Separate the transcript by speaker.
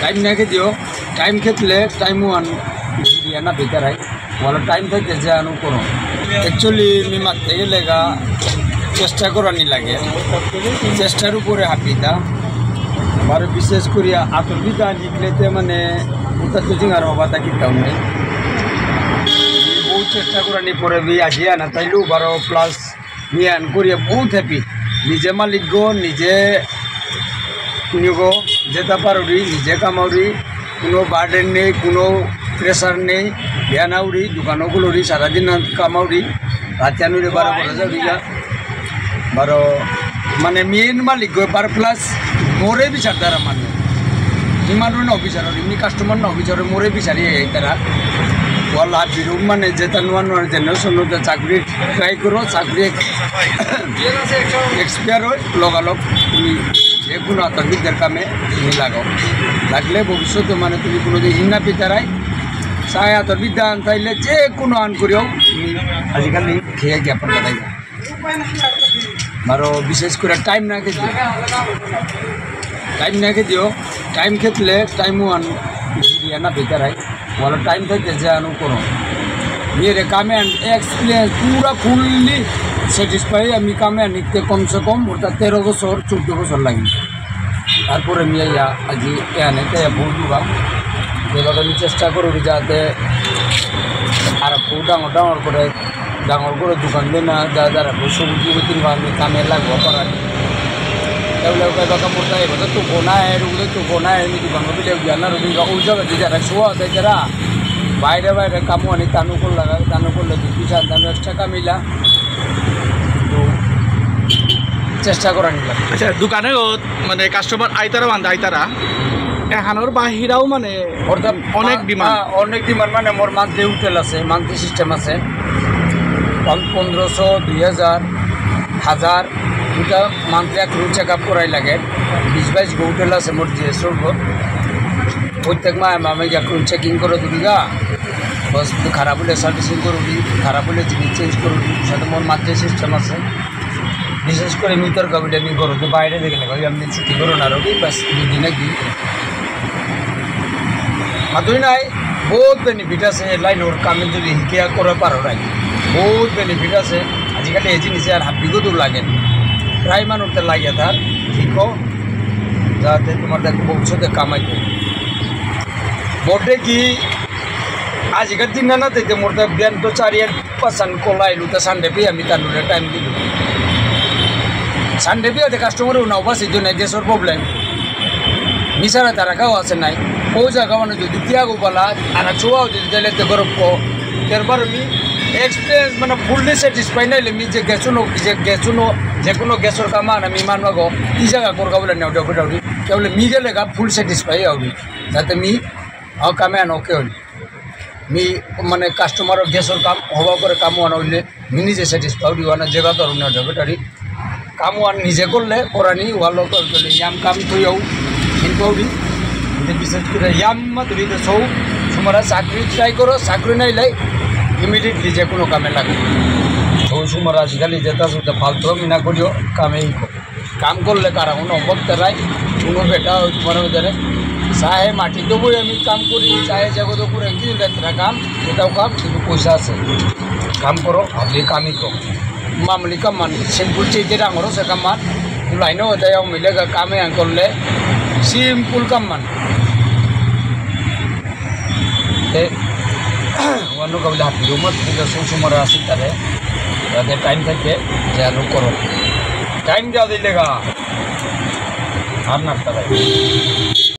Speaker 1: Time नहीं के दियो टाइम खेतले टाइम वन ना बेकार है वाला टाइम थे जे आनु करो एक्चुअली मी मारते गेलेगा चेष्टा करानी लगे चेष्टार ऊपर हापिता बार विशेष करिया आतुर बिदा निकलेते माने उता तुझिंग आरो बाता किताउ नहीं बहुत चेष्टा करानी परे भी आजिया ना ताइलु बारो प्लस मी आन करिया बहुत हैप्पी निजे मालिक गो निजे निगो जेता पारुरी निजे कामाउरी कोनो बार्डन नहीं कोनो प्रेसार नहीं बियानाउरी दुकानोगुलोरी सारा दिन कामाउरी रातियानुरी बारो बड़ा जाबिया बारो माने मेन मालिक गो बार प्लस मोरे बिचारदारा माने इमानु न बिचारो इमनि कास्टमार न बिचारो मोरे बिचारी एतारा वाला बिरु माने जेता नुवा नुवा जेनेरेशन नो चाकरी ट्राई करो चाकरी एक्सपायर हो लगालग যে কোনো আতর বিদ্যার কামে তুমি লাগাও লাগলে ভবিষ্যতে মানে তুমি কোনো দিন হিন্না পিতারাই চাই আতর বিদ্যা আন চাইলে যে কোনো আন করিও তুমি আজিকালি খেয়ে জ্ঞাপন করাই বারো বিশেষ করে টাইম না কে দিও টাইম খেতলে টাইম আন না পিতারাই वाला टाइम थे जे आनु करो मेरे कामे एक्सपीरियंस पूरा फुल्ली सैटिस्फाई आमी कामे निकते कम से कम मोटा 13 बছর 14 বছর लगे तारपर मिया आज एने भूलूगा एबारे चेष्टा करो जाते और डाँगर करे दোकान देना যারা সবজি বিক্রি আমি কামে লাগবো পারানি এগুলো কইবা মোটা এবারে তো কোনায় রুলে তো কোনায় আমি দোকান বিলে জানা রুলি ওই জায়গা দিয়ে যারা শোয়া দেয় যারা বাইরে বাইরে কামো আনি তানু করলে দুই চার দাম এক্সট্রা কামিলা তো চেষ্টা করা নিলাম।
Speaker 2: আচ্ছা দোকানে মানে কাস্টমার আইতারা বান্ধা আইতারা এখানোর বাহিরাও মানে
Speaker 1: অর্থাৎ অনেক ডিমান্ড মানে মোর মান্থলি হোটেল আছে মান্থলি সিস্টেম আছে 1500 2000 1000 দুটা মান্থলি এক রুম চেক আপ করাই লাগে 20-22 গো হোটেল আছে মোর জিএসওর প্রত্যেক মাহে আমি এক রুম চেকিং করে দিবিগা বস খারাপ হলে সার্ভিসিং করবি খারাপ হলে জিনিস চেঞ্জ করবি সাথে মোর মান্থলি সিস্টেম আছে বিশেষ করে মিতর কবিটা নি করো তো বাইরে দেখে নেব আমি ছুটি করো না রবি বাস দুদিন একদিন মাতুই নাই বহুত বেনিফিট আছে লাইনোর কামে যদি শিকিয়া করে পারো নাই বহুত বেনিফিট আছে আজিকালি এই জিনিস আর হাবিগো দূর লাগে প্রায় মানুষতে লাগে তার শিখো যাতে তোমার ভবিষ্যতে কামাইতে মোটে কি আজিকার দিন না দেখতে মোটে বিয়ান তো 4-5 কলাইলু তো সানডে পে আমি তার টাইম দিল সানডে পে কাস্টমার নাও বাস এই জন্য গ্যাসের প্রবলেম মিশারা তারা খাওয়া আছে নাই ও জায়গা মানে যদি তিয়াগো বলা আর ছোয়াও যদি দিলে তো গরব কো এরপর আমি এক্সপিরিয়েন্স মানে ফুললি স্যাটিসফাই নাইলে মি যে গেছুনো যে কোনো গ্যাসের কামান আমি মানবাগো এই জায়গা করগা বলে নেও ডাউটি কেবল মি গেলে গা ফুল স্যাটিসফাই হবি যাতে মি কামে আনো কে হলি মি মানে কাস্টমারের গ্যাসের কাম হওয়া করে কাম আনা হইলে মি নিজে স্যাটিসফাই হবি না জায়গা তো নেও ডাউটি কাম আন নিজে করলে করানি ওয়ালো করলে ইয়াম কাম থইও কিন্তু হবি বিশেষ করে ইয়াম মাতুরি তো সৌ তোমরা চাকরি ট্রাই করো চাকরি নাইলে ইমিডিয়েটলি যে কোনো কামে লাগে ওই সময় আজিকালি যেটা সেটা ফালতু মিনা করিও কামেই কাম করলে কারা কোনো অবক্তা নাই কোনো বেটা তোমার ভিতরে চাহে মাটি দেবই আমি কাম করি চাহে জগত করে কিন্তু কাম এটাও কাম কিন্তু পয়সা আছে কাম করো আপনি কামই করো মামুলি কাম মান সিম্পল চেয়ে ডাঙরও সে কাম মান লাইনও ওটাই মিলে কামে করলে সিম্পল কাম মান অন্য কবিতা হাতি মত সুসমর আসি তারে যাতে টাইম থাকে যেন করো টাইম দেওয়া দিলে গা আর না